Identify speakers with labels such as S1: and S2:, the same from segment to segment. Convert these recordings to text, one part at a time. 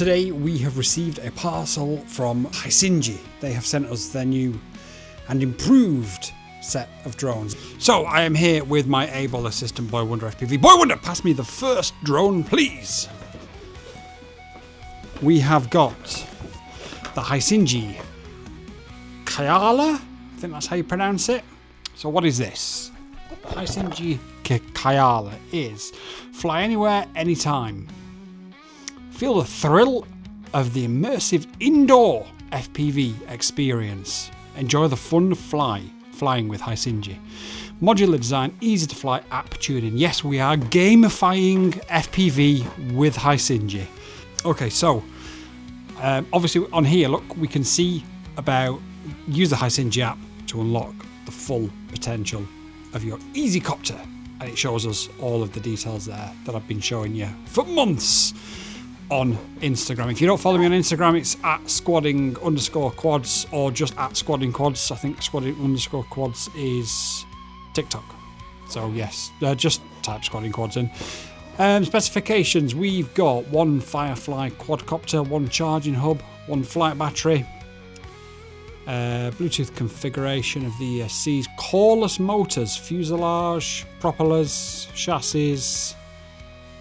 S1: Today we have received a parcel from Hisingy. They have sent us their new and improved set of drones. So I am here with my able assistant Boy Wonder FPV. Boy Wonder, pass me the first drone, please. We have got the Hisingy Firefly. I think that's how you pronounce it. So what is this? Hisingy Firefly is fly anywhere, anytime. Feel the thrill of the immersive indoor FPV experience. Enjoy the fun of flying with Hisingy. Modular design, easy to fly app tuning. Yes, we are gamifying FPV with Hisingy. Okay, so obviously on here, look, we can see about use the Hisingy app to unlock the full potential of your Easycopter, and it shows us all of the details there that I've been showing you for months on Instagram. If you don't follow me on Instagram, it's at squadding_quads or just at squaddingquads. I think squadding_quads is TikTok. So yes, just type squaddingquads in. Specifications, we've got one Firefly quadcopter, one charging hub, one flight battery, Bluetooth configuration of the ESCs, coreless motors, fuselage, propellers, chassis.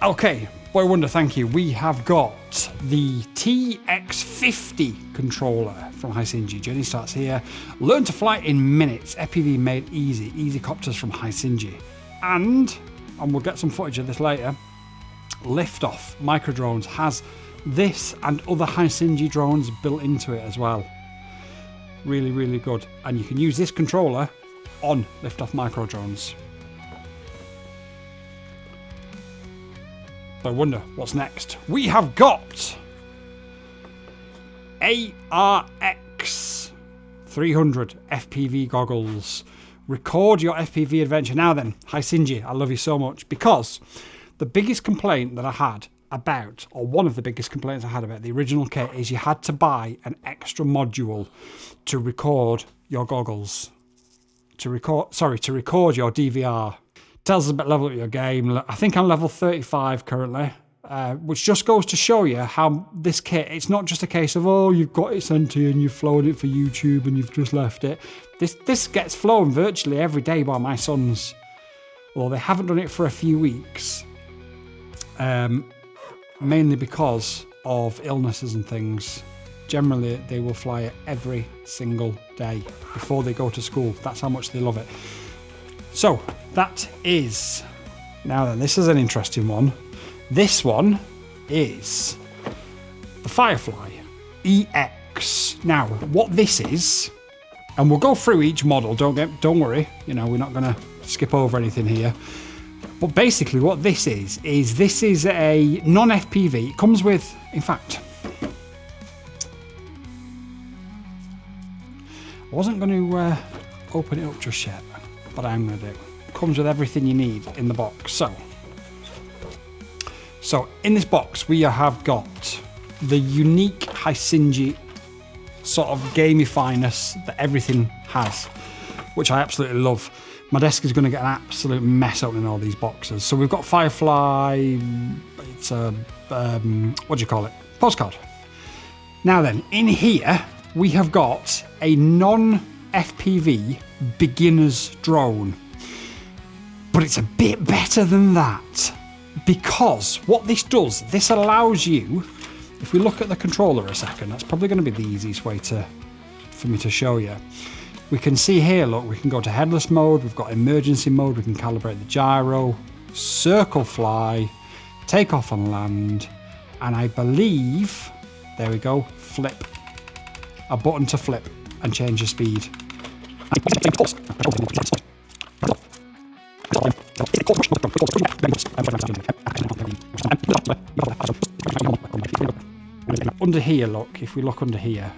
S1: Okay, Boy Wonder, thank you. We have got the TX50 Controller from Hisingy. Journey starts here. Learn to fly in minutes. FPV made easy. Easycopters from Hisingy. And we'll get some footage of this later, Liftoff Micro Drones has this and other Hisingy drones built into it as well. Really, really good. And you can use this controller on Liftoff Micro Drones. I wonder what's next. We have got ARX 300 FPV goggles. Record your FPV adventure. Now then, Hisingy, I love you so much, because the biggest complaint that I had about, or one of the biggest complaints I had about the original kit, is you had to buy an extra module to record your goggles. To record your DVR. Tells us about level up your game. I think I'm level 35 currently, which just goes to show you how this kit, it's not just a case of, oh, you've got it sent to you and you've flown it for YouTube and you've just left it. This gets flown virtually every day by my sons. Well, they haven't done it for a few weeks, mainly because of illnesses and things. Generally, they will fly it every single day before they go to school. That's how much they love it. So that is, now then, this is an interesting one. This one is the Firefly EX. Now, what this is, and we'll go through each model. Don't worry. You know, we're not going to skip over anything here. But basically, what this is a non-FPV. It comes with, in fact, I wasn't going to open it up just yet, but I'm going to do. Comes with everything you need in the box. So in this box we have got the unique Hisingy sort of gamifyness that everything has, which I absolutely love. My desk is going to get an absolute mess opening all these boxes. So we've got Firefly, it's a, what do you call it? Postcard. Now then, in here we have got a non-FPV beginner's drone. But it's a bit better than that, because what this does, this allows you, if we look at the controller a second, that's probably going to be the easiest way for me to show you. We can see here, look, we can go to headless mode, we've got emergency mode, we can calibrate the gyro, circle fly, take off and land, and I believe, there we go, flip. A button to flip and change the speed. Under here, look, if we look under here,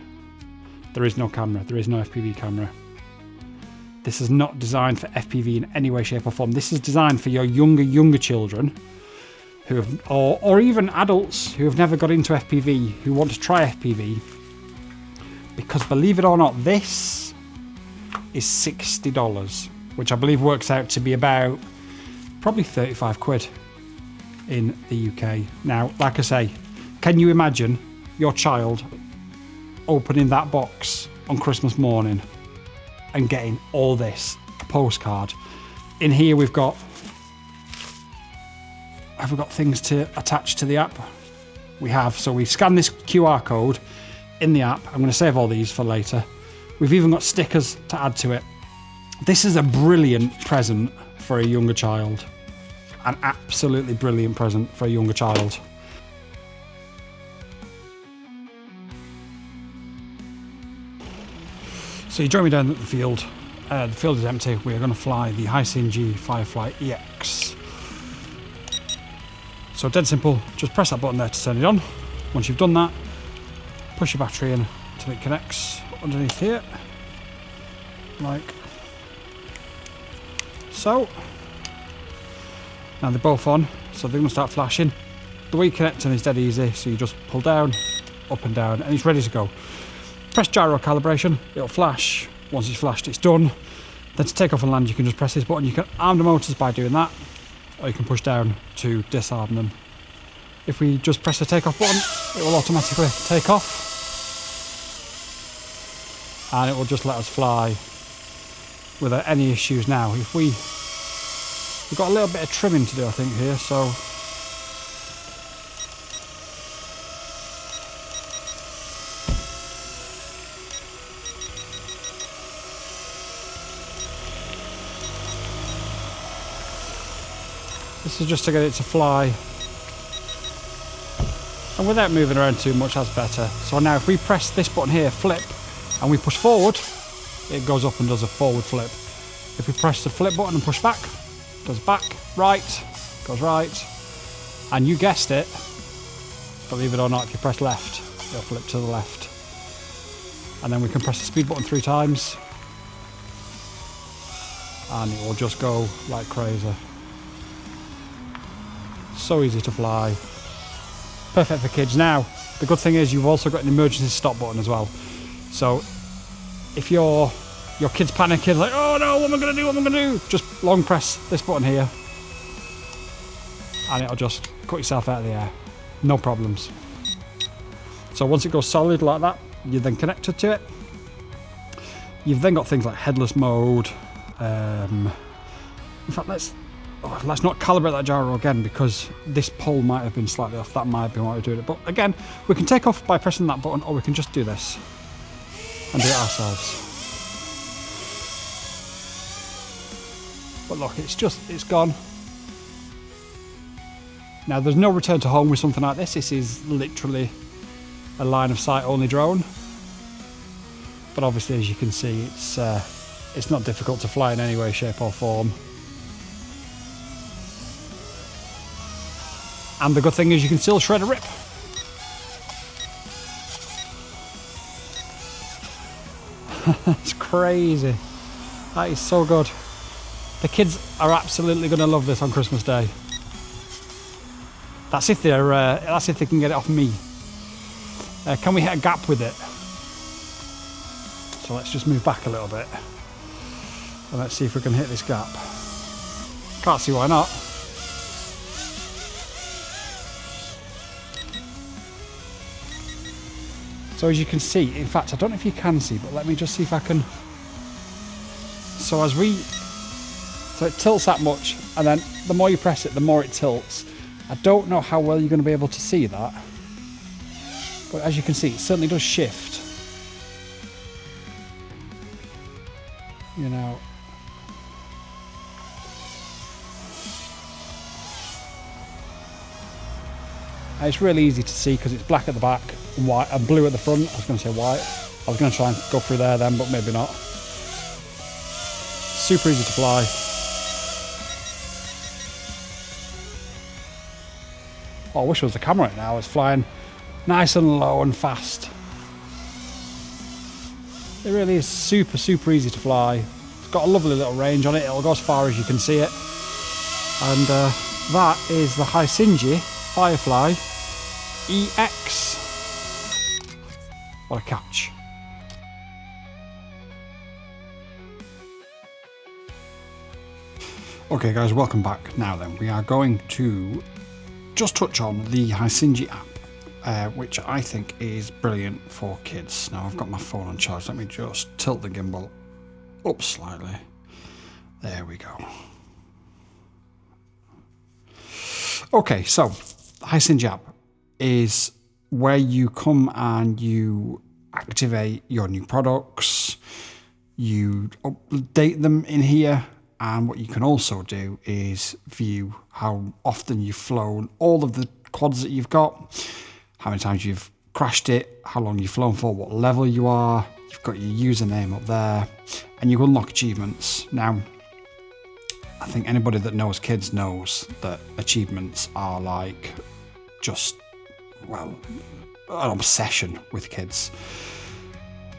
S1: there is no camera, there is no FPV camera. This is not designed for FPV in any way, shape or form. This is designed for your younger children who have, or even adults who have never got into FPV, who want to try FPV. Because believe it or not, this is $60, which I believe works out to be about probably 35 quid in the UK. Now, like I say, can you imagine your child opening that box on Christmas morning and getting all this postcard. In here we've got, have we got things to attach to the app? We have, so we scan this QR code in the app. I'm going to save all these for later. We've even got stickers to add to it. This is a brilliant present for a younger child. An absolutely brilliant present for a younger child. So you join me down at the field. The field is empty. We are going to fly the Hisingy Firefly EX. So dead simple, just press that button there to turn it on. Once you've done that, push your battery in until it connects underneath here. Like so. Now they're both on, so they're going to start flashing. The way you connect them is dead easy, so you just pull down, up and down, and it's ready to go. Press gyro calibration, it'll flash. Once it's flashed, it's done. Then to take off and land, you can just press this button. You can arm the motors by doing that, or you can push down to disarm them. If we just press the takeoff button, it will automatically take off. And it will just let us fly without any issues now. If we've got a little bit of trimming to do, I think, here, so this is just to get it to fly, and without moving around too much, that's better. So now if we press this button here, flip, and we push forward, it goes up and does a forward flip. If we press the flip button and push back, it does back, right, goes right, and you guessed it, believe it or not, if you press left, it'll flip to the left. And then we can press the speed button 3 times, and it will just go like crazy. So easy to fly. Perfect for kids. Now, the good thing is you've also got an emergency stop button as well. So if your kid's panicking, like, oh no, what am I going to do, what am I going to do? Just long press this button here, and it'll just cut yourself out of the air. No problems. So once it goes solid like that, you're then connected to it. You've then got things like headless mode. In fact, let's not calibrate that gyro again, because this pole might have been slightly off. That might have been why we're doing it. But again, we can take off by pressing that button, or we can just do this and do it ourselves. But look, it's gone. Now there's no return to home with something like this. This is literally a line of sight only drone. But obviously, as you can see, it's not difficult to fly in any way, shape or form. And the good thing is you can still shred a rip. It's crazy. That is so good. The kids are absolutely going to love this on Christmas Day. That's if they can get it off me. Can we hit a gap with it? So let's just move back a little bit, and let's see if we can hit this gap. Can't see why not. So as you can see, in fact, I don't know if you can see, but let me just see if I can. So so it tilts that much, and then the more you press it, the more it tilts. I don't know how well you're going to be able to see that, but as you can see, it certainly does shift. You know. And it's really easy to see because it's black at the back and white and blue at the front. I was going to say white. I was going to try and go through there then, but maybe not. Super easy to fly. Oh, I wish it was the camera right now. It's flying nice and low and fast. It really is super, super easy to fly. It's got a lovely little range on it. It'll go as far as you can see it. And that is the Hisingy Firefly EX. What a catch. Okay guys, welcome back. Now then, we are going to just touch on the Hisingy app. which I think is brilliant for kids. Now I've got my phone on charge. Let me just tilt the gimbal up slightly. There we go. Okay, so the Hisingy app is where you come and you activate your new products, you update them in here, and what you can also do is view how often you've flown all of the quads that you've got, how many times you've crashed it, how long you've flown for, what level you are, you've got your username up there, and you unlock achievements. Now, I think anybody that knows kids knows that achievements are like just, well, an obsession with kids.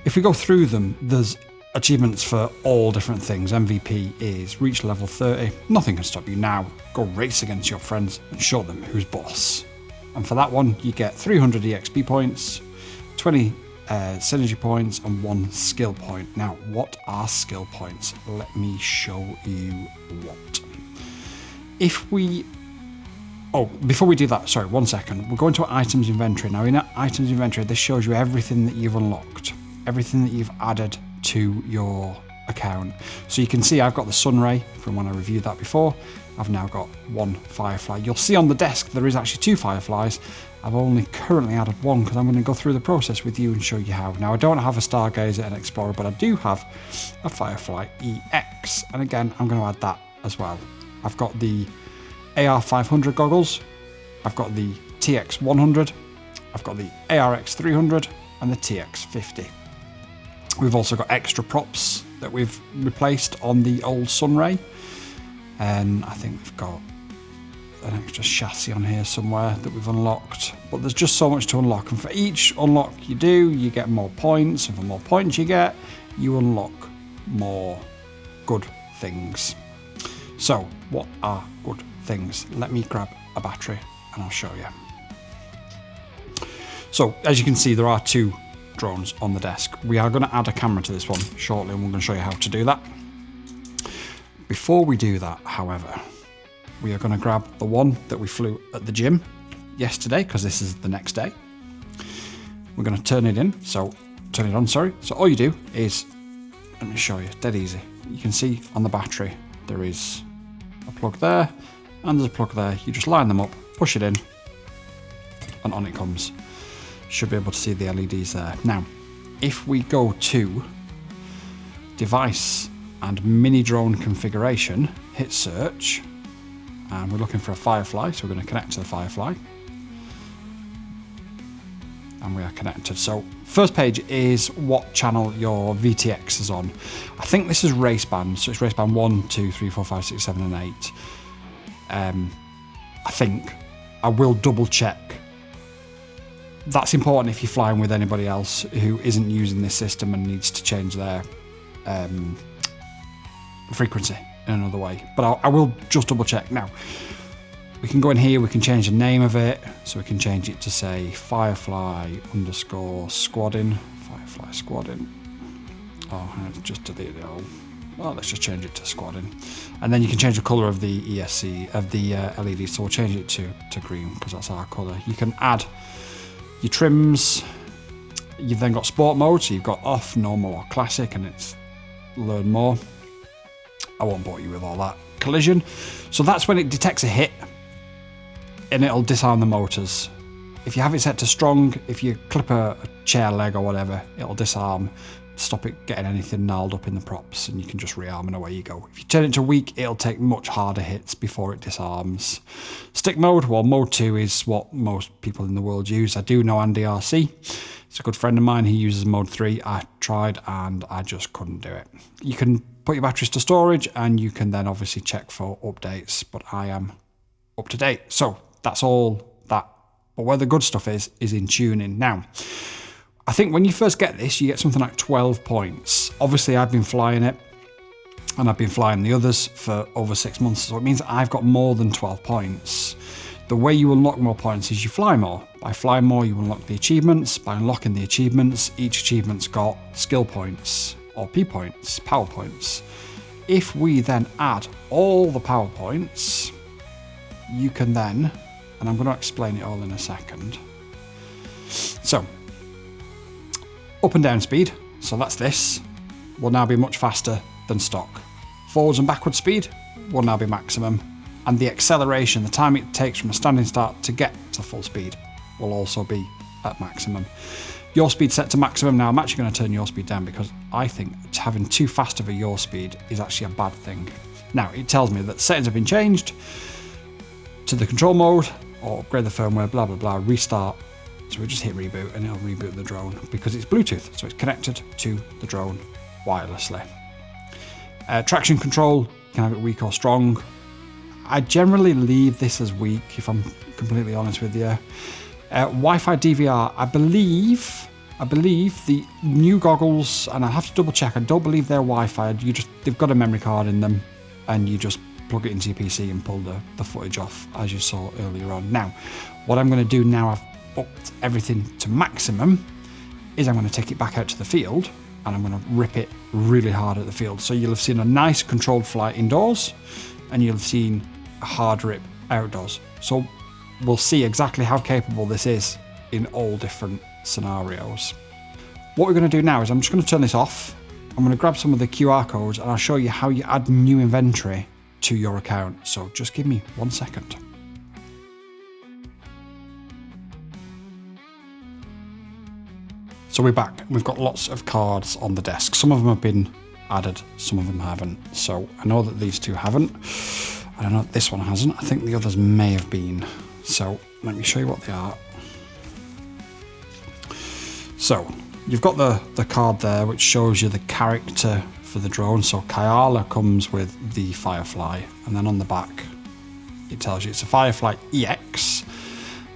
S1: If we go through them, there's achievements for all different things. MVP is reach level 30. Nothing can stop you now. Go race against your friends and show them who's boss. And for that one, you get 300 EXP points, 20 synergy points, and 1 skill point. Now, what are skill points? Let me show you what. If we... Oh, before we do that, sorry, 1 second. We're going to items inventory. Now, in items inventory, this shows you everything that you've unlocked, everything that you've added to your account. So you can see I've got the Sunray from when I reviewed that before. I've now got 1 Firefly. You'll see on the desk there is actually 2 Fireflies. I've only currently added 1 because I'm going to go through the process with you and show you how. Now, I don't have a Stargazer and Explorer, but I do have a Firefly EX. And again, I'm going to add that as well. I've got the AR500 goggles. I've got the TX100. I've got the ARX300 and the TX50. We've also got extra props that we've replaced on the old Sunray. And I think we've got an extra chassis on here somewhere that we've unlocked, but there's just so much to unlock, and for each unlock you do, you get more points, and for more points you get, you unlock more good things. So what are good things? Let me grab a battery and I'll show you. So as you can see, there are 2 drones on the desk. We are going to add a camera to this one shortly, and we're going to show you how to do that. Before we do that, however, we are going to grab the one that we flew at the gym yesterday, because this is the next day. We're going to turn it on, sorry. So all you do is, let me show you, dead easy. You can see on the battery, there is a plug there, and there's a plug there. You just line them up, push it in, and on it comes. Should be able to see the LEDs there. Now, if we go to device and mini drone configuration, hit search, and we're looking for a Firefly, so we're going to connect to the Firefly, and we are connected. So first page is what channel your VTX is on. I think this is race band, so it's race band 1, 2, 3, 4, 5, 6, 7 and 8. I think I will double check. That's important if you're flying with anybody else who isn't using this system and needs to change their frequency in another way, but I will just double check. Now we can go in here, we can change the name of it, so we can change it to say Firefly _ squadding, Firefly squadding. Oh, just delete it all. Well, let's just change it to squadding, and then you can change the color of the ESC of the LED. So we'll change it to green because that's our color. You can add your trims. You've then got sport mode, so you've got off, normal or classic, and it's learn more. I won't bore you with all that. Collision, so that's when it detects a hit and it'll disarm the motors. If you have it set to strong, if you clip a chair leg or whatever, it'll disarm, stop it getting anything gnarled up in the props, and you can just rearm and away you go. If you turn it to weak, it'll take much harder hits before it disarms. Stick mode, well, mode 2 is what most people in the world use. I do know Andy RC. It's a good friend of mine. He uses mode 3. I tried and I just couldn't do it. You can put your batteries to storage and you can then obviously check for updates, but I am up to date. So that's all that. But where the good stuff is in tuning. Now, I think when you first get this, you get something like 12 points. Obviously, I've been flying it and I've been flying the others for over 6 months. So it means I've got more than 12 points. The way you unlock more points is you fly more. By flying more, you unlock the achievements. By unlocking the achievements, each achievement's got skill points or P points, power points. If we then add all the power points, you can then, and I'm going to explain it all in a second, So, up and down speed, so that's this, will now be much faster than stock. Forwards and backwards speed will now be maximum, and the acceleration, the time it takes from a standing start to get to full speed, will also be at maximum. Yaw speed set to maximum. Now I'm actually going to turn yaw speed down because I think having too fast of a yaw speed is actually a bad thing. Now it tells me that settings have been changed to the control mode, or upgrade the firmware, blah blah blah, restart. So we just hit reboot and it'll reboot the drone because it's Bluetooth, so it's connected to the drone wirelessly. Traction control, you can have it weak or strong. I generally leave this as weak if I'm completely honest with you. Wi-Fi DVR, I believe the new goggles, and I have to double check, I don't believe they're Wi-Fi, they've got a memory card in them and you just plug it into your PC and pull the footage off as you saw earlier on. Now, what I'm going to do now I've upped everything to maximum is I'm going to take it back out to the field and I'm going to rip it really hard at the field. So you'll have seen a nice controlled flight indoors and you'll have seen a hard rip outdoors. So we'll see exactly how capable this is in all different scenarios. What we're going to do now is I'm just going to turn this off. I'm going to grab some of the QR codes and I'll show you how you add new inventory to your account. So just give me 1 second. So we're back. We've got lots of cards on the desk. Some of them have been added, some of them haven't. So I know that these two haven't. I don't know, this one hasn't. I think the others may have been. So let me show you what they are. So you've got the card there which shows you the character for the drone. So Kyala comes with the Firefly, and then on the back it tells you it's a Firefly EX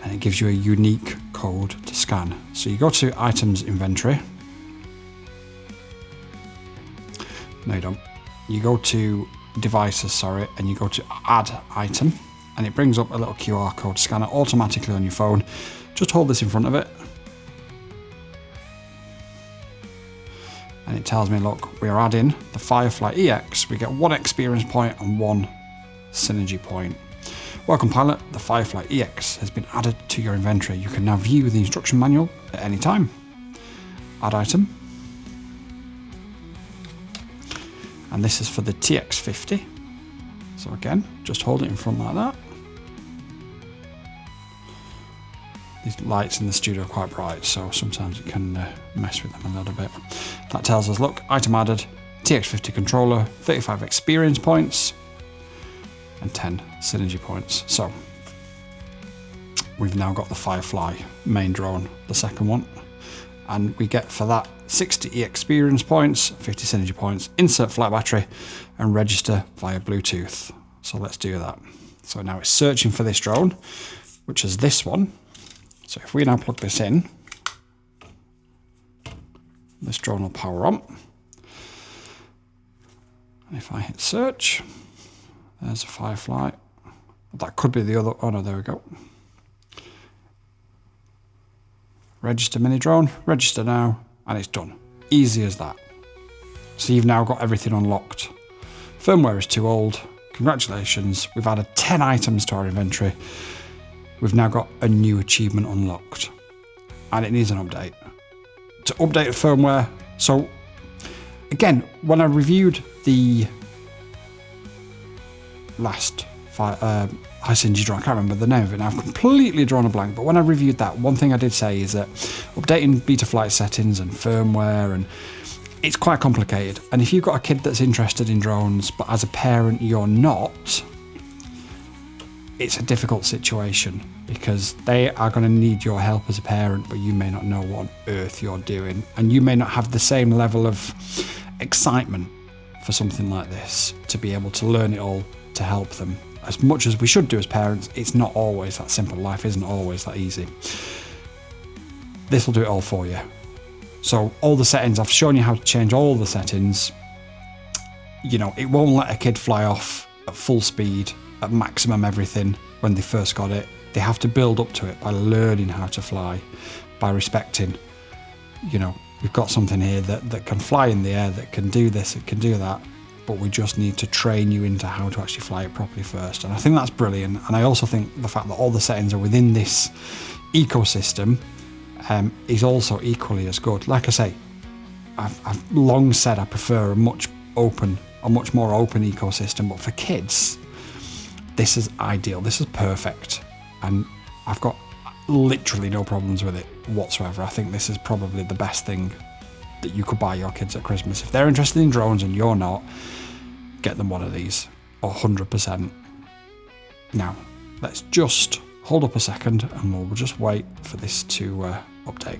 S1: and it gives you a unique code to scan. So you go to items inventory. No, you don't. You go to devices, sorry, and you go to add item, and it brings up a little QR code scanner automatically on your phone. Just hold this in front of it and it tells me, look, we are adding the Firefly EX. We get 1 experience point and 1 synergy point. Welcome pilot, the Firefly EX has been added to your inventory. You can now view the instruction manual at any time. Add item. And this is for the TX50. So again, just hold it in front like that. These lights in the studio are quite bright, so sometimes it can mess with them a little bit. That tells us, look, item added, TX50 Controller, 35 experience points, and 10 synergy points. So we've now got the Firefly main drone, the second one, and we get for that 60 experience points, 50 synergy points, insert flight battery, and register via Bluetooth. So let's do that. So now it's searching for this drone, which is this one. So if we now plug this in, this drone will power on. And if I hit search, there's a Firefly. That could be the other, oh no, there we go. Register mini drone, register now, and it's done. Easy as that. So you've now got everything unlocked. Firmware is too old. Congratulations, we've added 10 items to our inventory. We've now got a new achievement unlocked. And it needs an update. To update the firmware, so again, when I reviewed the last Hisingy drone, I can't remember the name of it now, I've completely drawn a blank, but when I reviewed that, one thing I did say is that updating Betaflight settings and firmware, and it's quite complicated. And if you've got a kid that's interested in drones, but as a parent you're not, it's a difficult situation because they are going to need your help as a parent, but you may not know what on earth you're doing, and you may not have the same level of excitement for something like this to be able to learn it all to help them. As much as we should do as parents, it's not always that simple. Life isn't always that easy. This will do it all for you. So all the settings, I've shown you how to change all the settings. You know, it won't let a kid fly off at full speed, at maximum everything when they first got it. They have to build up to it by learning how to fly, by respecting, you know, we've got something here that can fly in the air, that can do this, it can do that, but we just need to train you into how to actually fly it properly first. And I think that's brilliant. And I also think the fact that all the settings are within this ecosystem is also equally as good. Like I say, I've long said I prefer a much more open ecosystem, but for kids, this is ideal. This is perfect, and I've got literally no problems with it whatsoever. I think this is probably the best thing that you could buy your kids at Christmas. If they're interested in drones and you're not, get them one of these, 100%. Now, let's just hold up a second and we'll just wait for this to update.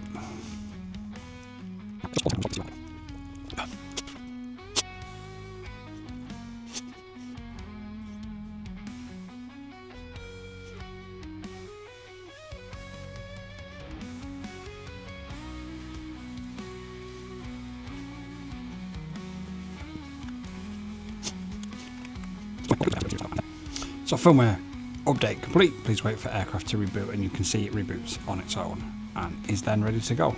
S1: So firmware update complete. Please wait for aircraft to reboot, and you can see it reboots on its own and is then ready to go.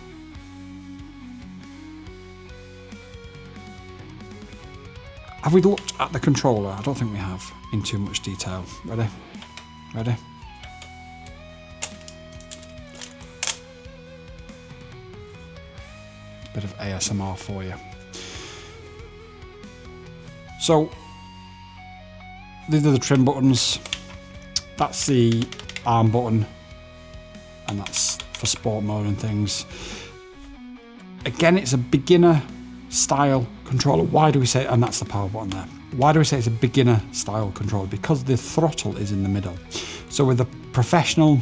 S1: Have we looked at the controller? I don't think we have in too much detail. Ready? Ready? Bit of ASMR for you. So these are the trim buttons. That's the arm button, and that's for sport mode and things. Again, it's a beginner style controller. Why do we say, and that's the power button there. Why do we say it's a beginner style controller? Because the throttle is in the middle. So with a professional,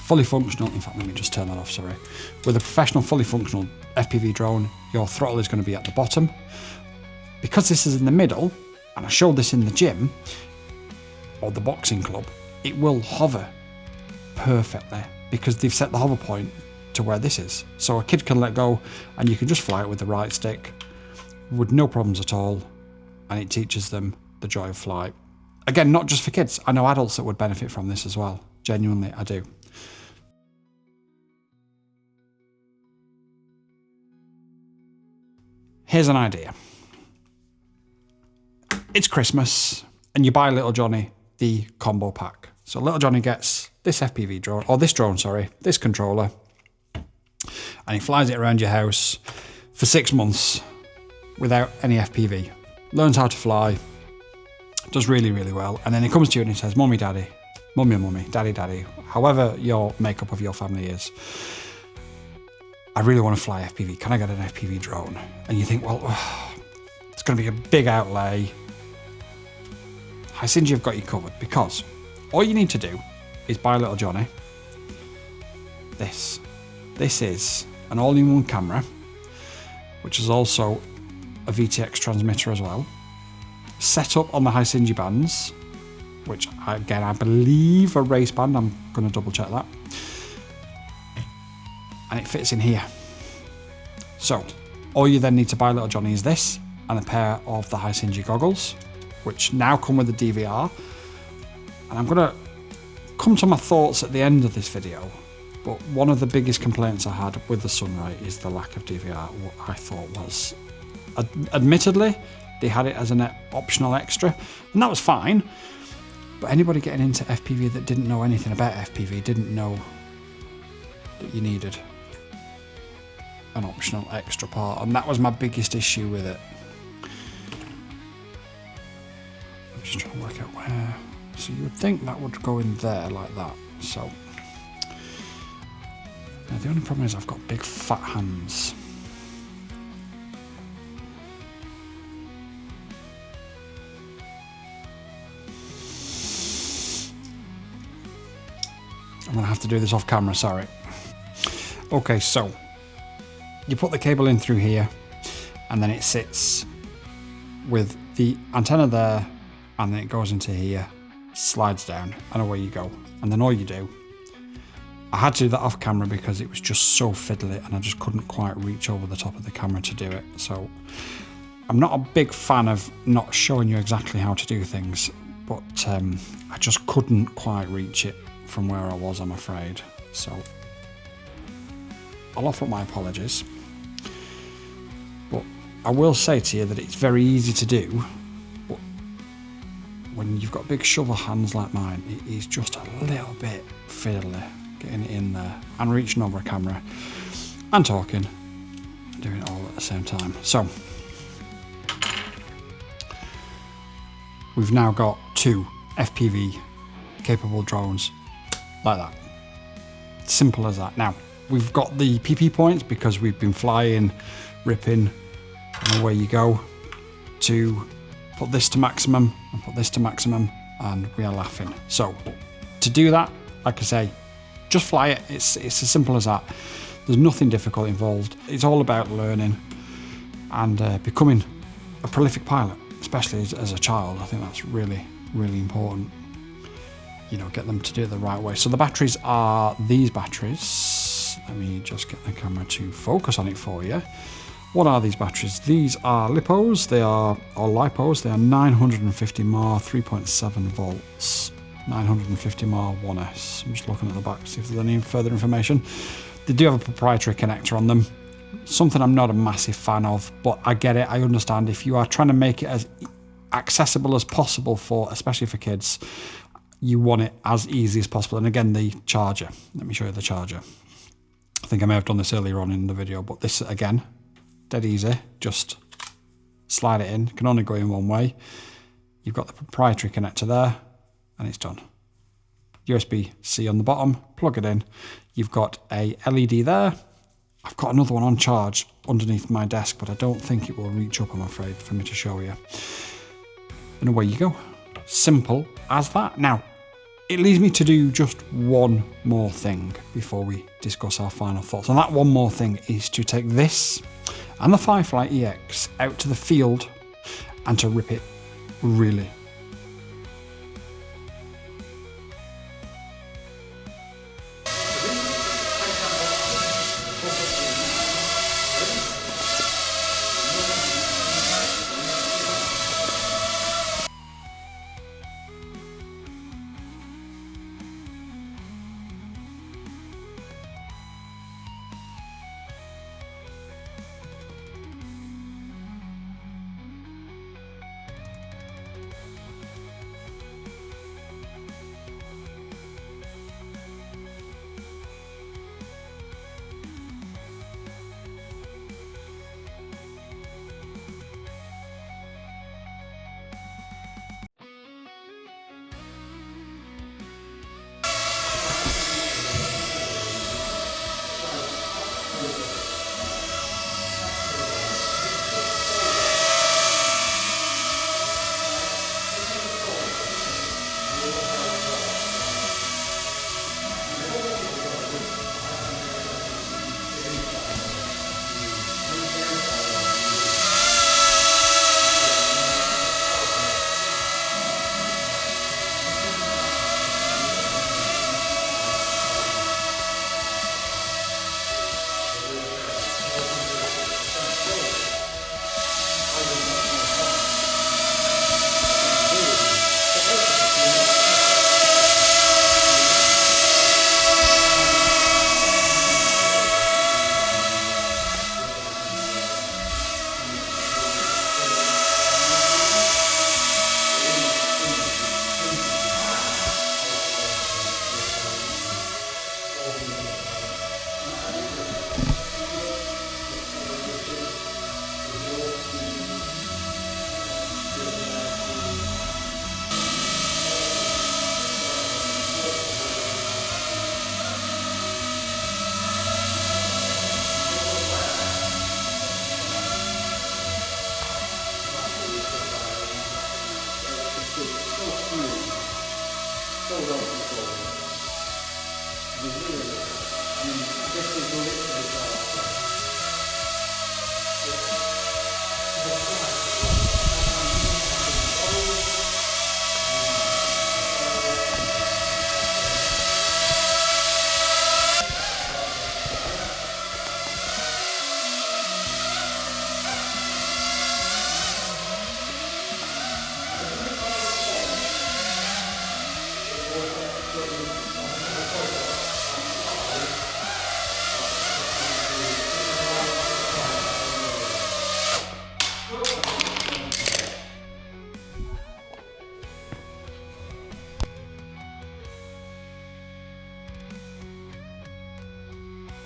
S1: fully functional, in fact, let me just turn that off, sorry. With a professional, fully functional FPV drone, your throttle is going to be at the bottom. Because this is in the middle, and I showed this in the gym, or the boxing club, it will hover perfectly because they've set the hover point to where this is. So a kid can let go and you can just fly it with the right stick with no problems at all, and it teaches them the joy of flight. Again, not just for kids. I know adults that would benefit from this as well. Genuinely, I do. Here's an idea. It's Christmas and you buy little Johnny the combo pack. So little Johnny gets this FPV drone, or this drone, sorry, this controller, and he flies it around your house for 6 months without any FPV. Learns how to fly, does really, really well, and then he comes to you and he says, Mummy, Daddy, Mummy, Mummy, Daddy, Daddy, however your makeup of your family is, I really want to fly FPV. Can I get an FPV drone? And you think, well, it's going to be a big outlay. Hisingy have got you covered, because all you need to do is buy little Johnny this. This is an all-in-one camera, which is also a VTX transmitter as well, set up on the Hisingy bands, which again I believe are race band. I'm going to double check that, and it fits in here. So all you then need to buy little Johnny is this and a pair of the Hisingy goggles, which now come with the DVR. And I'm going to come to my thoughts at the end of this video, but one of the biggest complaints I had with the Sunray is the lack of DVR. What I thought was, admittedly, they had it as an optional extra, and that was fine, but anybody getting into FPV that didn't know anything about FPV didn't know that you needed an optional extra part, and that was my biggest issue with it. I'm just trying to work out where. So you would think that would go in there like that. So now the only problem is I've got big fat hands. I'm gonna have to do this off camera, sorry. Okay, so you put the cable in through here, and then it sits with the antenna there, and then it goes into here, slides down, and away you go. And then all you do, I had to do that off camera because it was just so fiddly and I just couldn't quite reach over the top of the camera to do it. So I'm not a big fan of not showing you exactly how to do things, but I just couldn't quite reach it from where I was, I'm afraid. So I'll offer my apologies, but I will say to you that it's very easy to do, but when you've got big shovel hands like mine, it is just a little bit fiddly getting in there and reaching over a camera and talking, doing it all at the same time. So we've now got 2 FPV capable drones like that. Simple as that. Now we've got the PP points because we've been flying, ripping, and away you go, to put this to maximum and put this to maximum, and we are laughing. So to do that, like I say, just fly it. It's as simple as that. There's nothing difficult involved. It's all about learning and becoming a prolific pilot, especially as a child. I think that's really, really important. You know, get them to do it the right way. So the batteries are these batteries. Let me just get the camera to focus on it for you. What are these batteries? These are LiPos. They are, or LiPos. They are 950 mAh, 3.7 volts. 950 mAh 1S. I'm just looking at the back to see if there's any further information. They do have a proprietary connector on them. Something I'm not a massive fan of, but I get it. I understand if you are trying to make it as accessible as possible for, especially for kids, you want it as easy as possible. And again, the charger. Let me show you the charger. I think I may have done this earlier on in the video, but this again, dead easy. Just slide it in. Can only go in one way. You've got the proprietary connector there, and it's done. USB-C on the bottom, plug it in. You've got a LED there. I've got another one on charge underneath my desk, but I don't think it will reach up, I'm afraid, for me to show you. And away you go. Simple as that. Now, it leads me to do just one more thing before we discuss our final thoughts. And that one more thing is to take this and the Firefly EX out to the field and to rip it really.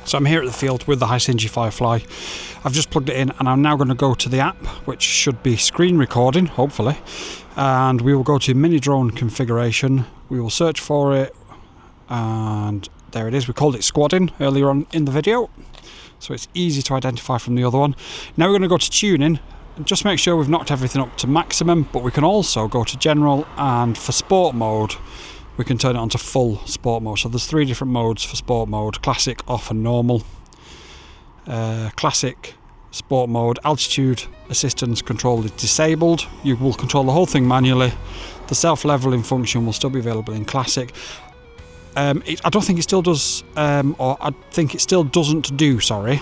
S1: So I'm here at the field with the Hisingy Firefly. I've just plugged it in and I'm now going to go to the app, which should be screen recording, hopefully. And we will go to mini drone configuration. We will search for it and there it is. We called it squadding earlier on in the video, so it's easy to identify from the other one. Now we're going to go to tuning and just make sure we've knocked everything up to maximum, but we can also go to general, and for sport mode we can turn it on to full sport mode. So there's 3 different modes for sport mode: classic, off and normal. Classic sport mode, altitude assistance control is disabled. You will control the whole thing manually. The self-leveling function will still be available in classic. I don't think it still does, or I think it still doesn't do, sorry,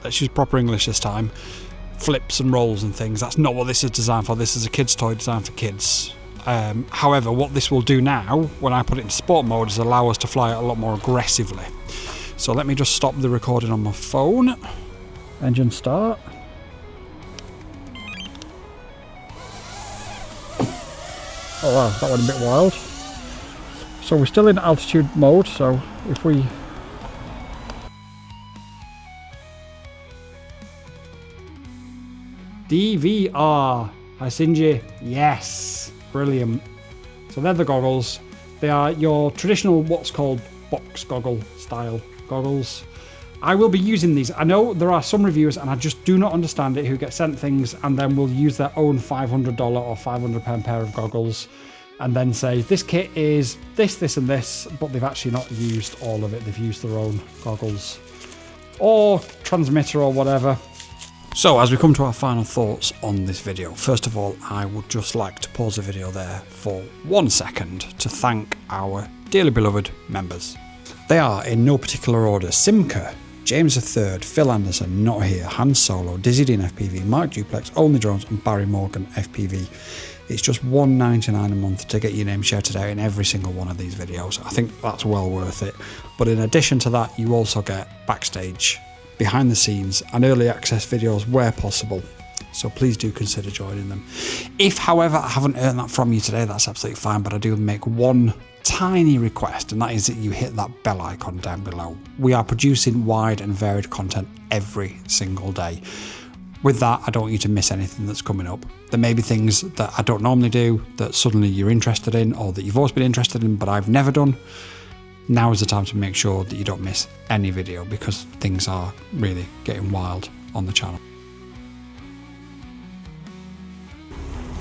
S1: let's use proper English this time, flips and rolls and things. That's not what this is designed for. This is a kid's toy designed for kids. However, what this will do now, when I put it in sport mode, is allow us to fly it a lot more aggressively. So let me just stop the recording on my phone. Engine start. Oh wow, that went a bit wild. So we're still in altitude mode, so if we... DVR, Hisingy, yes, brilliant. So they're the goggles. They are your traditional, what's called box goggle style goggles. I will be using these. I know there are some reviewers, and I just do not understand it, who get sent things and then will use their own $500 or £500 pair of goggles and then say this kit is this, this and this, but they've actually not used all of it. They've used their own goggles or transmitter or whatever. So as we come to our final thoughts on this video, first of all, I would just like to pause the video there for 1 second to thank our dearly beloved members. They are, in no particular order: Simca, James III, Phil Anderson, Not Here, Han Solo, Dizzy Dean FPV, Mark Duplex, Only Drones and Barry Morgan FPV. It's just $1.99 a month to get your name shouted out in every single one of these videos. I think that's well worth it. But in addition to that, you also get backstage, behind the scenes and early access videos where possible. So please do consider joining them. If, however, I haven't earned that from you today, that's absolutely fine, but I do make one tiny request, and that is that you hit that bell icon down below. We are producing wide and varied content every single day. With that, I don't want you to miss anything that's coming up. There may be things that I don't normally do that suddenly you're interested in, or that you've always been interested in but I've never done. Now is the time to make sure that you don't miss any video, because things are really getting wild on the channel.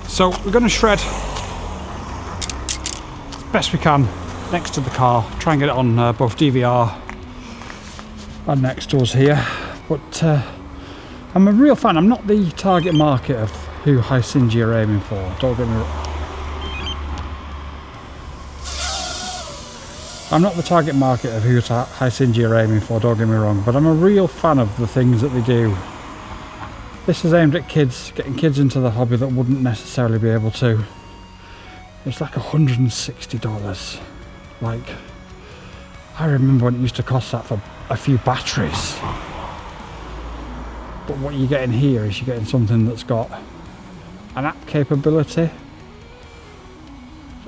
S1: So we're going to shred as best we can next to the car, try and get it on both DVR and next to us here. But I'm a real fan. I'm not the target market of who Hisingy are aiming for, don't get me wrong. I'm not the target market of who Hisingy are aiming for, don't get me wrong, but I'm a real fan of the things that they do. This is aimed at kids, getting kids into the hobby that wouldn't necessarily be able to. It's like $160. Like, I remember when it used to cost that for a few batteries. But what you're getting here is you're getting something that's got an app capability.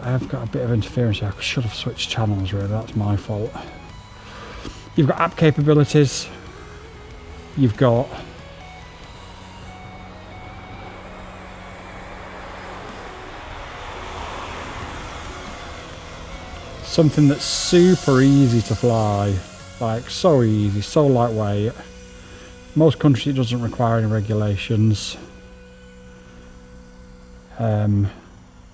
S1: I have got a bit of interference here. I should have switched channels, really, that's my fault. You've got app capabilities. You've got something that's super easy to fly, like so easy, so lightweight. Most countries it doesn't require any regulations.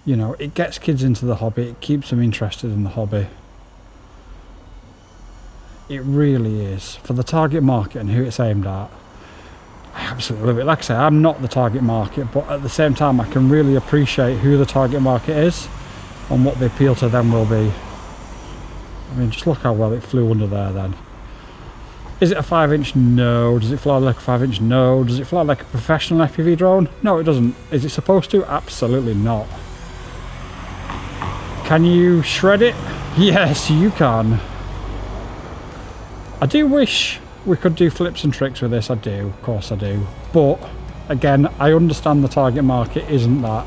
S1: You know, it gets kids into the hobby, it keeps them interested in the hobby. It really is. For the target market and who it's aimed at, I absolutely love it. Like I say, I'm not the target market, but at the same time I can really appreciate who the target market is and what the appeal to them will be. I mean, just look how well it flew under there then. Is it a 5-inch? No. Does it fly like a 5-inch? No. Does it fly like a professional FPV drone? No, it doesn't. Is it supposed to? Absolutely not. Can you shred it? Yes, you can. I do wish we could do flips and tricks with this. I do, of course I do. But again, I understand the target market isn't that.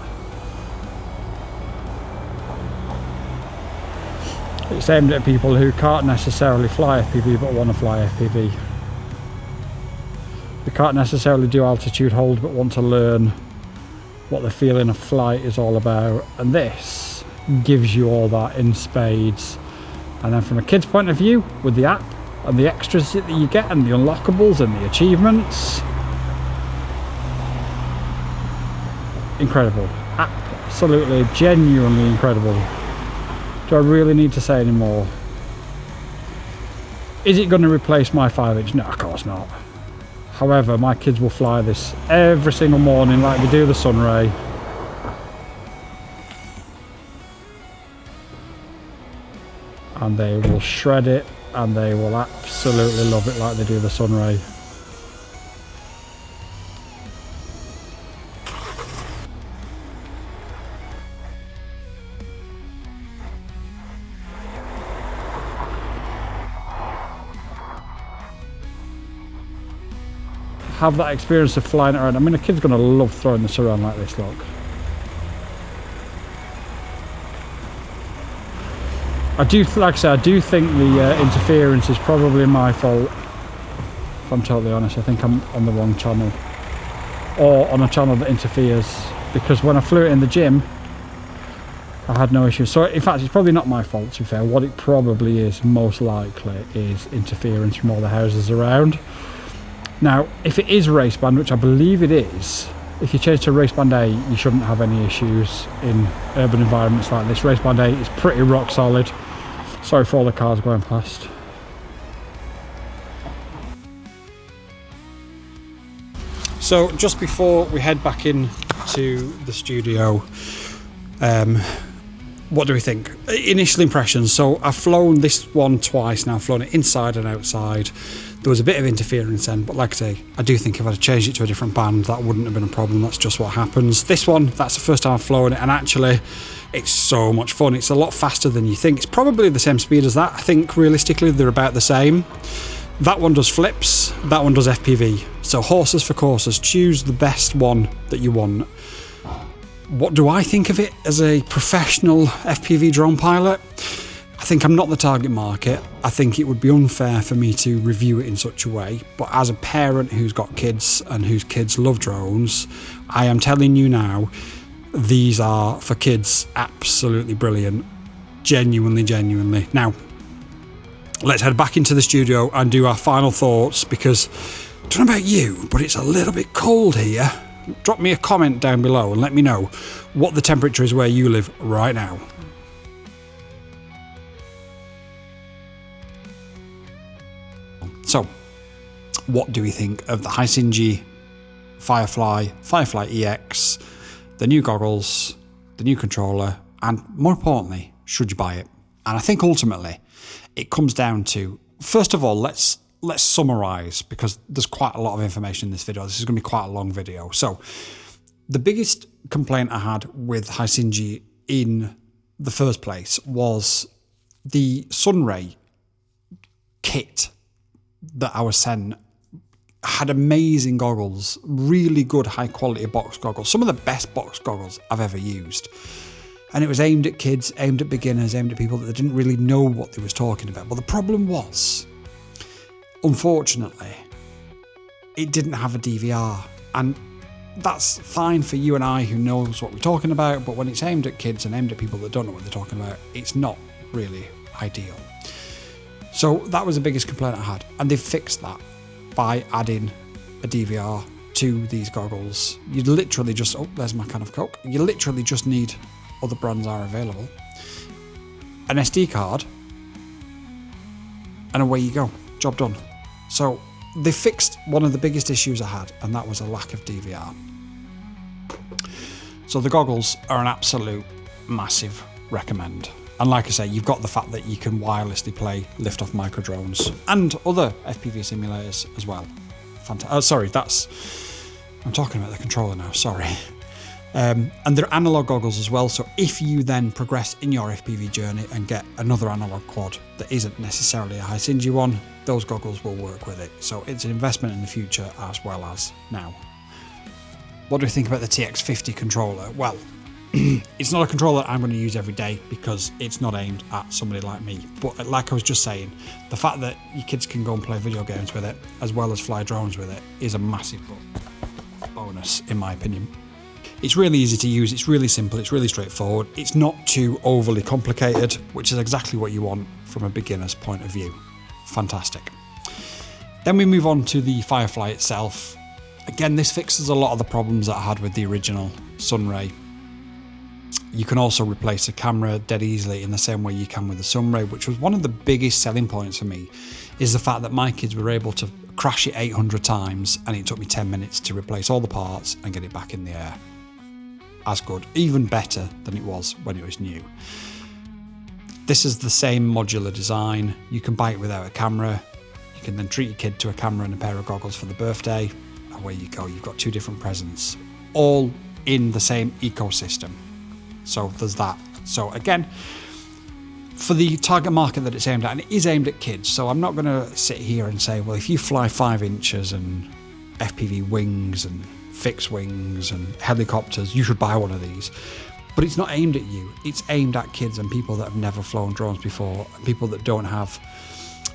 S1: It's aimed at people who can't necessarily fly FPV but want to fly FPV. They can't necessarily do altitude hold but want to learn what the feeling of flight is all about, and this gives you all that in spades. And then from a kid's point of view, with the app and the extras that you get and the unlockables and the achievements, incredible. Absolutely, genuinely incredible. Do I really need to say any more? Is it going to replace my 5-inch? No, of course not. However, my kids will fly this every single morning like they do the Sunray. And they will shred it, and they will absolutely love it like they do the Sunray. Have that experience of flying around. I mean, a kid's going to love throwing this around like this, look. Like I said, I do think the interference is probably my fault. If I'm totally honest, I think I'm on the wrong channel. Or on a channel that interferes. Because when I flew it in the gym, I had no issues. So in fact, it's probably not my fault, to be fair. What it probably is, most likely, is interference from all the houses around. Now, if it is race band, which I believe it is, if you change to race band A, you shouldn't have any issues in urban environments like this. Race band A is pretty rock solid. Sorry for all the cars going past. So just before we head back in to the studio, what do we think? Initial impressions. So I've flown this one twice now. I've flown it inside and outside. There was a bit of interference then, but like I say, I do think if I'd have changed it to a different band, that wouldn't have been a problem. That's just what happens. This one, that's the first time I've flown it, and actually, it's so much fun. It's a lot faster than you think. It's probably the same speed as that. I think realistically, they're about the same. That one does flips, that one does FPV. So horses for courses, choose the best one that you want. What do I think of it as a professional FPV drone pilot? I think I'm not the target market. I think it would be unfair for me to review it in such a way. But as a parent who's got kids and whose kids love drones, I am telling you now, these are, for kids, absolutely brilliant. Genuinely, genuinely. Now, let's head back into the studio and do our final thoughts, because I don't know about you, but it's a little bit cold here. Drop me a comment down below and let me know what the temperature is where you live right now. So, what do we think of the Hisingy Firefly, Firefly EX, the new goggles, the new controller, and more importantly, should you buy it? And I think ultimately, it comes down to, first of all, let's summarize, because there's quite a lot of information in this video. This is going to be quite a long video. So, the biggest complaint I had with Hisingy in the first place was the Sunray kit that I was sent had amazing goggles, really good high quality box goggles, some of the best box goggles I've ever used. And it was aimed at kids, aimed at beginners, aimed at people that didn't really know what they was talking about. But the problem was, unfortunately, it didn't have a DVR. And that's fine for you and I who knows what we're talking about, but when it's aimed at kids and aimed at people that don't know what they're talking about, it's not really ideal. So that was the biggest complaint I had, and they've fixed that by adding a DVR to these goggles. You literally just, oh, there's my can of Coke. You literally just need, other brands are available, an SD card, and away you go, job done. So they fixed one of the biggest issues I had, and that was a lack of DVR. So the goggles are an absolute massive recommend. And like I say, you've got the fact that you can wirelessly play lift-off micro drones and other FPV simulators as well. Sorry, I'm talking about the controller now, sorry. And they're analog goggles as well, so if you then progress in your FPV journey and get another analog quad that isn't necessarily a Hisingy one, those goggles will work with it. So it's an investment in the future as well as now. What do we think about the TX50 controller? Well, It's not a controller I'm going to use every day because it's not aimed at somebody like me. But like I was just saying, the fact that your kids can go and play video games with it as well as fly drones with it is a massive bonus, in my opinion. It's really easy to use, it's really simple, it's really straightforward, it's not too overly complicated, which is exactly what you want from a beginner's point of view. Fantastic. Then we move on to the Firefly itself. Again, this fixes a lot of the problems that I had with the original Sunray. You can also replace a camera dead easily in the same way you can with the Sunray, which was one of the biggest selling points for me, is the fact that my kids were able to crash it 800 times and it took me 10 minutes to replace all the parts and get it back in the air. As good, even better than it was when it was new. This is the same modular design. You can buy it without a camera. You can then treat your kid to a camera and a pair of goggles for the birthday. Away you go, you've got two different presents, all in the same ecosystem. So there's that. So again, for the target market that it's aimed at, and it is aimed at kids, so I'm not going to sit here and say, well, if you fly 5 inches and FPV wings and fixed wings and helicopters, you should buy one of these. But it's not aimed at you. It's aimed at kids and people that have never flown drones before, and people that don't have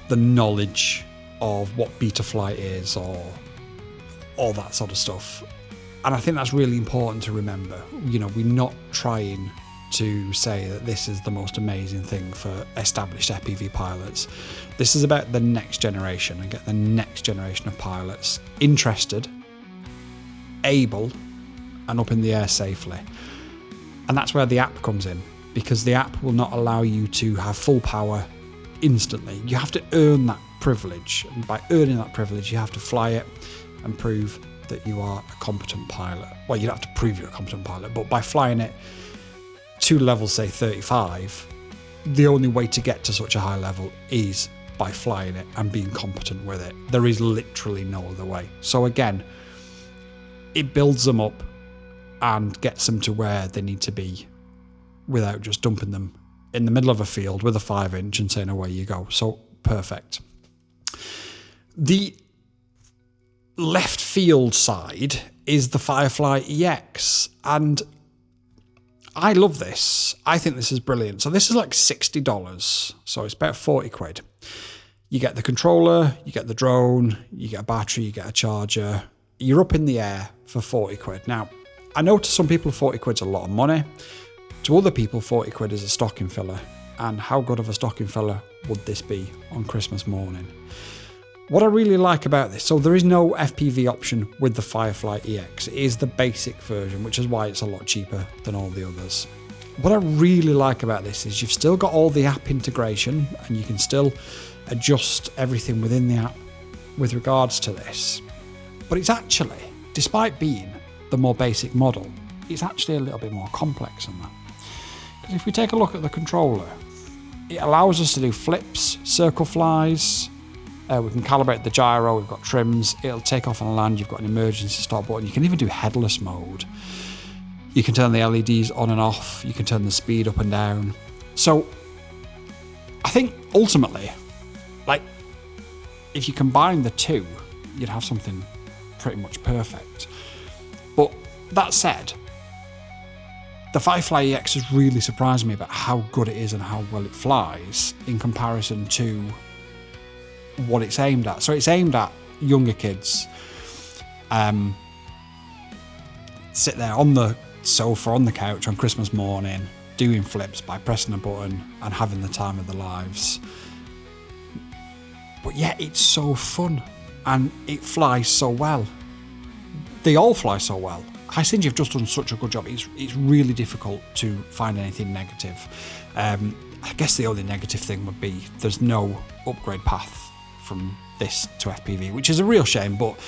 S1: the knowledge of what beta flight is or all that sort of stuff. And I think that's really important to remember. You know, we're not trying to say that this is the most amazing thing for established FPV pilots. This is about the next generation and get the next generation of pilots interested, able, and up in the air safely. And that's where the app comes in, because the app will not allow you to have full power instantly. You have to earn that privilege, and by earning that privilege you have to fly it and prove that you are a competent pilot. Well, you don't have to prove you're a competent pilot, but by flying it to level, say 35, the only way to get to such a high level is by flying it and being competent with it. There is literally no other way. So again, it builds them up and gets them to where they need to be without just dumping them in the middle of a field with a 5-inch and saying, away you go. So perfect. The left field side is the Firefly EX, and I love this. I think this is brilliant. So this is like $60, so it's about 40 quid. You get the controller, you get the drone, you get a battery, you get a charger. You're up in the air for 40 quid. Now, I know to some people 40 quid's a lot of money. To other people 40 quid is a stocking filler. And how good of a stocking filler would this be on Christmas morning? What I really like about this, so there is no FPV option with the Firefly EX. It is the basic version, which is why it's a lot cheaper than all the others. What I really like about this is you've still got all the app integration and you can still adjust everything within the app with regards to this. But it's actually, despite being the more basic model, it's actually a little bit more complex than that. Because if we take a look at the controller, it allows us to do flips, circle flies. We can calibrate the gyro, we've got trims, it'll take off and land, you've got an emergency stop button, you can even do headless mode. You can turn the LEDs on and off, you can turn the speed up and down. So I think ultimately, like, if you combine the two, you'd have something pretty much perfect. But that said, the Firefly EX has really surprised me about how good it is and how well it flies in comparison to what it's aimed at. So it's aimed at younger kids. Sit there on the sofa, on the couch on Christmas morning, doing flips by pressing a button and having the time of their lives. But yeah, it's so fun and it flies so well. They all fly so well. Hisingy have just done such a good job. It's really difficult to find anything negative. I guess the only negative thing would be there's no upgrade path from this to FPV, which is a real shame, but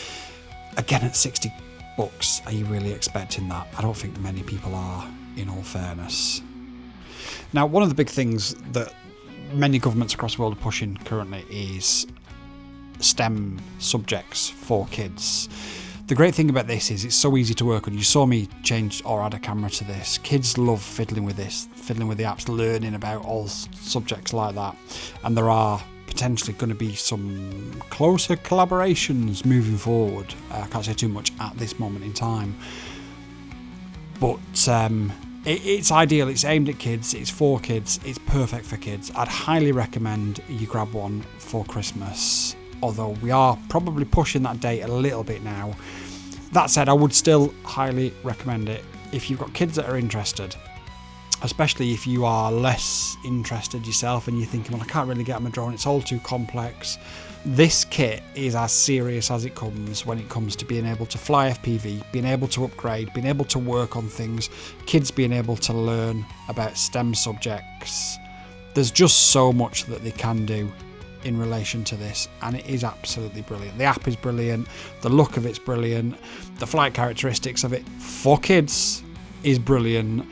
S1: again, at $60, are you really expecting that? I don't think many people are, in all fairness. Now, one of the big things that many governments across the world are pushing currently is STEM subjects for kids. The great thing about this is it's so easy to work on. You saw me change or add a camera to this. Kids love fiddling with this, fiddling with the apps, learning about all subjects like that. And there are potentially going to be some closer collaborations moving forward. I can't say too much at this moment in time. But It's ideal, it's aimed at kids, it's for kids, it's perfect for kids. I'd highly recommend you grab one for Christmas, although we are probably pushing that date a little bit now. That said, I would still highly recommend it if you've got kids that are interested, especially if you are less interested yourself and you're thinking, well, I can't really get on my drone, it's all too complex. This kit is as serious as it comes when it comes to being able to fly FPV, being able to upgrade, being able to work on things, kids being able to learn about STEM subjects. There's just so much that they can do in relation to this, and it is absolutely brilliant. The app is brilliant, the look of it's brilliant, the flight characteristics of it for kids is brilliant.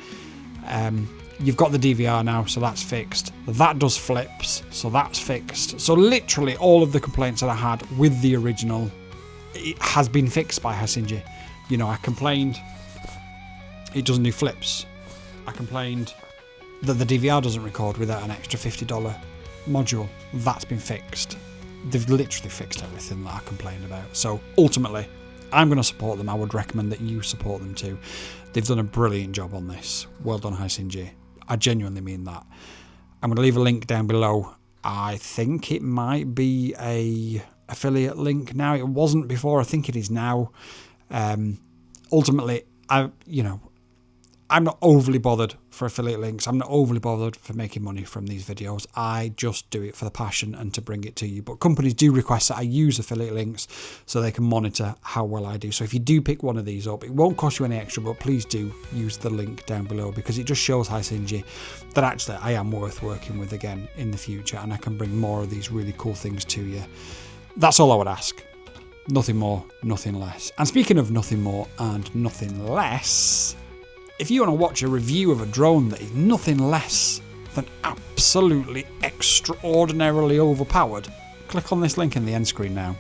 S1: You've got the DVR now, so that's fixed. That does flips, so that's fixed. So literally all of the complaints that I had with the original, it has been fixed by Hisingy. You know, I complained it doesn't do flips. I complained that the DVR doesn't record without an extra $50 module. That's been fixed. They've literally fixed everything that I complained about. So ultimately, I'm going to support them. I would recommend that you support them too. They've done a brilliant job on this. Well done, Hisingy. I genuinely mean that. I'm going to leave a link down below. I think it might be a affiliate link now. It wasn't before. I think it is now. Ultimately, I'm not overly bothered for affiliate links. I'm not overly bothered for making money from these videos. I just do it for the passion and to bring it to you. But companies do request that I use affiliate links so they can monitor how well I do. So if you do pick one of these up, it won't cost you any extra, but please do use the link down below because it just shows Hisingy that actually I am worth working with again in the future and I can bring more of these really cool things to you. That's all I would ask. Nothing more, nothing less. And speaking of nothing more and nothing less, if you want to watch a review of a drone that is nothing less than absolutely extraordinarily overpowered, click on this link in the end screen now.